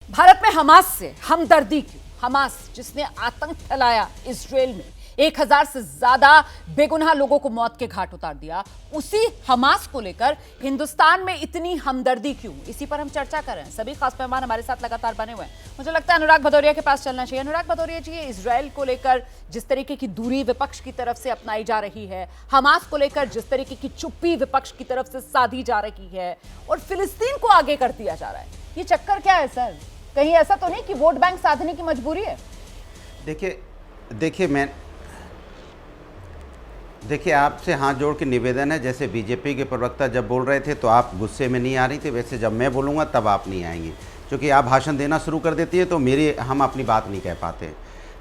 भारत में हमास से हमदर्दी क्यों? हमास जिसने आतंक फैलाया इजराइल में, 1000 से ज्यादा बेगुनाह लोगों को मौत के घाट उतार दिया, उसी हमास को लेकर हिंदुस्तान में इतनी हमदर्दी क्यों? इसी पर हम चर्चा कर रहे हैं। सभी खास मेहमान हमारे साथ लगातार बने हुए हैं। मुझे लगता है अनुराग भदौरिया के पास चलना चाहिए। अनुराग भदौरिया जी, इजराइल को लेकर जिस तरीके की दूरी विपक्ष की तरफ से अपनाई जा रही है, हमास को लेकर जिस तरीके की चुप्पी विपक्ष की तरफ से साधी जा रही है, और फिलिस्तीन को आगे कर दिया जा रहा है, ये चक्कर क्या है सर? कहीं ऐसा तो नहीं कि वोट बैंक साधने की मजबूरी है? देखिए आपसे हाथ जोड़ के निवेदन है, जैसे बीजेपी के प्रवक्ता जब बोल रहे थे तो आप गुस्से में नहीं आ रही थी, वैसे जब मैं बोलूँगा तब आप नहीं आएंगी, क्योंकि आप भाषण देना शुरू कर देती है तो हम अपनी बात नहीं कह पाते।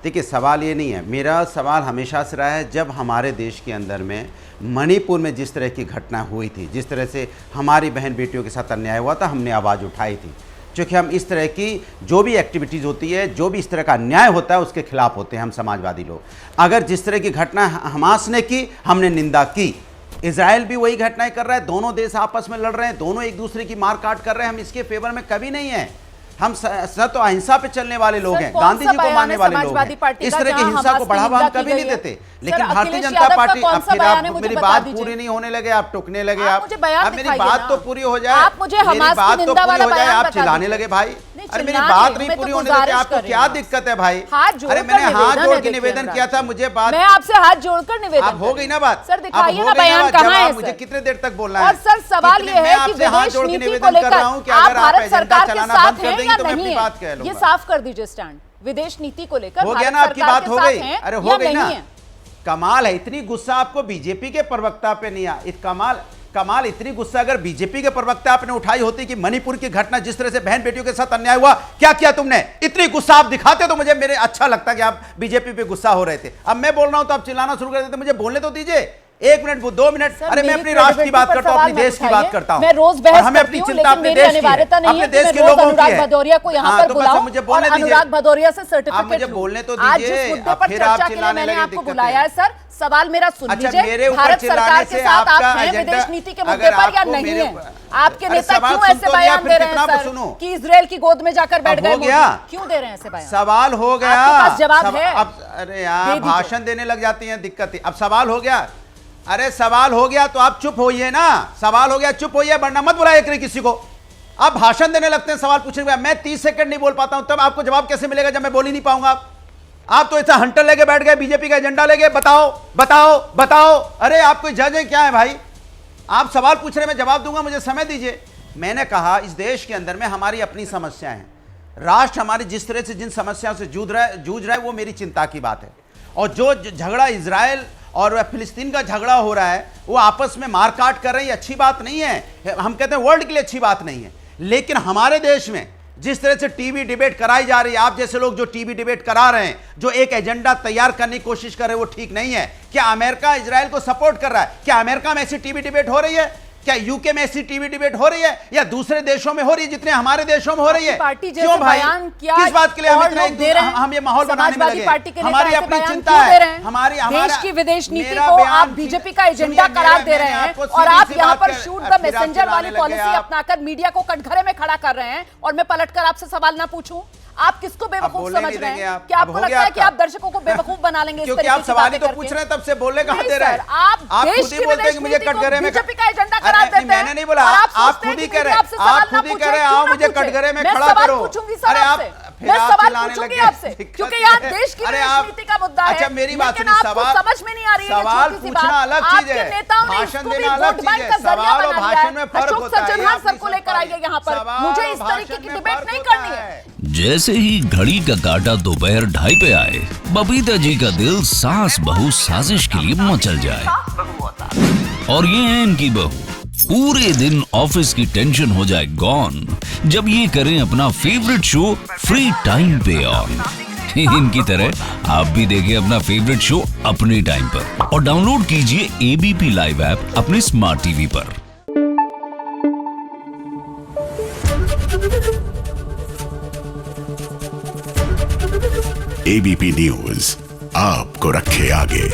देखिए सवाल ये नहीं है, मेरा सवाल हमेशा से रहा है, जब हमारे देश के अंदर में मणिपुर में जिस तरह की घटना हुई थी, जिस तरह से हमारी बहन बेटियों के साथ अन्याय हुआ था, हमने आवाज़ उठाई थी, क्योंकि हम इस तरह की जो भी एक्टिविटीज़ होती है, जो भी इस तरह का अन्याय होता है, उसके खिलाफ होते हैं हम समाजवादी लोग। अगर जिस तरह की घटना हमास ने की, हमने निंदा की। इजराइल भी वही घटनाएं कर रहा है, दोनों देश आपस में लड़ रहे हैं, दोनों एक दूसरे की मार काट कर रहे हैं, हम इसके फेवर में कभी नहीं है। हम तो अहिंसा पे चलने वाले लोग हैं, गांधी जी को मानने वाले लोग हैं, इस तरह की हिंसा को बढ़ावा हम कभी नहीं देते। लेकिन भारतीय जनता पार्टी, अब फिर आप मेरी बात पूरी नहीं होने लगे, आप टोकने लगे, आप मेरी बात तो पूरी हो जाए, मेरी बात तो पूरी हो जाए, आप चिल्लाने लगे भाई। अरे मेरी बात नहीं पूरी होने देते, आपको क्या दिक्कत है भाई? अरे मैंने हाथ जोड़ के निवेदन किया था, मुझे बात, मैं आपसे हाथ जोड़कर निवेदन, हो गई ना बात? सर दिखाइए ना बयान कहाँ है? मुझे कितने देर तक बोलना है? और सर सवाल ये है कि विदेश नीति को लेकर आप भारत सरकार के साथ हैं या नहीं है? ये साफ कर दीजिए स्टैंड। विदेश नीति को लेकर हो गया ना, आपकी बात हो गई? अरे हो गई ना। कमाल है, इतनी गुस्सा आपको बीजेपी के प्रवक्ता पे नहीं आया। कमाल इतनी गुस्सा अगर बीजेपी के प्रवक्ता आपने उठाई होती कि मणिपुर की घटना, जिस तरह से बहन बेटियों के साथ अन्याय हुआ, क्या किया तुमने? इतनी गुस्सा आप दिखाते तो मेरे अच्छा लगता कि आप बीजेपी पे गुस्सा हो रहे थे। अब मैं बोल रहा हूं तो आप चिल्लाना शुरू कर देते, मुझे बोलने तो दीजिए 1 मिनट 2 मिनट। अरे मैं अपनी राष्ट्र की बात करता हूं, अपने देश की बात करता हूं, मैं रोज बहस हमें अपनी चिंता अपने देश की, अपने देश के लोगों की है। अनुराग भदौरिया को यहां पर बुलाओ, मुझे बोलने दीजिए, अनुराग भदौरिया से सर्टिफिकेट मुझे बोलने तो आज दीजिए, जिस मुद्दे पर चर्चा के लिए मैंने आपको बुलाया है सर, सवाल मेरा सुन लीजिए। भारत सरकार के साथ आप हैं विदेश नीति के मुद्दे पर या नहीं है? आपके नेता क्यों ऐसे बयान दे रहे हैं सर कि इजराइल की गोद में जाकर बैठ गए? क्यों दे रहे हैं ऐसे बयान? सवाल हो गया, आपके पास जवाब है? अरे यार भाषण देने लग जाती हैं, दिक्कत है। अब सवाल हो गया, अरे सवाल हो गया तो आप चुप होइए ना। सवाल हो गया, चुप होइए, वरना मत बुलाइए किसी को। आप भाषण देने लगते हैं, सवाल पूछने के बाद मैं 30 सेकंड नहीं बोल पाता हूं, तब आपको जवाब कैसे मिलेगा जब मैं बोल ही नहीं पाऊंगा? आप तो ऐसा हंटर लेके बैठ गए, बीजेपी का एजेंडा लेके, बताओ बताओ बताओ। अरे आप कोई जज है क्या है भाई? आप सवाल पूछ रहे, मैं जवाब दूंगा, मुझे समय दीजिए। मैंने कहा इस देश के अंदर में हमारी अपनी समस्याएं हैं, राष्ट्र हमारी जिस तरह से जिन समस्याओं से जूझ रहा है वो मेरी चिंता की बात है। और जो झगड़ा इजराइल और फिलिस्तीन का झगड़ा हो रहा है, वो आपस में मारकाट कर रहे हैं, अच्छी बात नहीं है। हम कहते हैं वर्ल्ड के लिए अच्छी बात नहीं है, लेकिन हमारे देश में जिस तरह से टीवी डिबेट कराई जा रही है, आप जैसे लोग जो टीवी डिबेट करा रहे हैं, जो एक एजेंडा तैयार करने की कोशिश कर रहे हैं, वो ठीक नहीं है। क्या अमेरिका इजराइल को सपोर्ट कर रहा है? क्या अमेरिका में ऐसी टीवी डिबेट हो रही है? क्या यूके में ऐसी टीवी डिबेट हो रही है, या दूसरे देशों में हो रही है जितने हमारे देशों में हो रही है? क्यों भाई, किस बात के लिए हम ये माहौल बनाने में लगे? हमारी अपनी चिंता है, हमारी देश की विदेश नीति को आप बीजेपी का एजेंडा करार दे रहे हैं, और आप यहाँ पर शूट द मैसेंजर वाली पॉलिसी अपनाकर मीडिया को कटघरे में खड़ा कर रहे हैं। और मैं पलटकर आपसे सवाल ना पूछूं, आप किसको बेवकूफ समझ रहे हैं? क्या आपको लगता है कि आप दर्शकों को बेवकूफ बना लेंगे? क्योंकि आप सवाल ही तो पूछ रहे हैं, तब से बोलने कहाँ दे रहे हैं? आप खुद ही बोलते हैं कि मुझे कटघरे में, बीजेपी का एजेंडा करार देते हैं। मैंने नहीं बोला, आप खुद ही कह रहे हैं, आप खुद ही कह रहे हैं, आओ मुझे कटघरे में खड़ा करो। अरे आप मैं सवाल पूछूंगी आपसे, क्योंकि यहाँ देश की विदेश नीति का मुद्दा है। अच्छा मेरी बात सुनिए, सवाल समझ में नहीं आ रही है, सवाल पूछना अलग चीज है, भाषण देना अलग चीज है। सवाल और भाषण में फर्क होता है। अशोक सर को लेकर आइए यहाँ पर, मुझे इस तरीके की डिबेट नहीं करनी है। जैसे ही घड़ी का काटा दोपहर 2:30 पे आए, बबीता जी का दिल सास बहू साजिश के लिए मचल जाए। और ये है इनकी बहू, पूरे दिन ऑफिस की टेंशन हो जाए गॉन जब ये करें अपना फेवरेट शो फ्री टाइम पे ऑन। इनकी तरह आप भी देखिए अपना फेवरेट शो अपने टाइम पर, और डाउनलोड कीजिए एबीपी लाइव ऐप अपने स्मार्ट टीवी पर। एबीपी न्यूज आपको रखे आगे।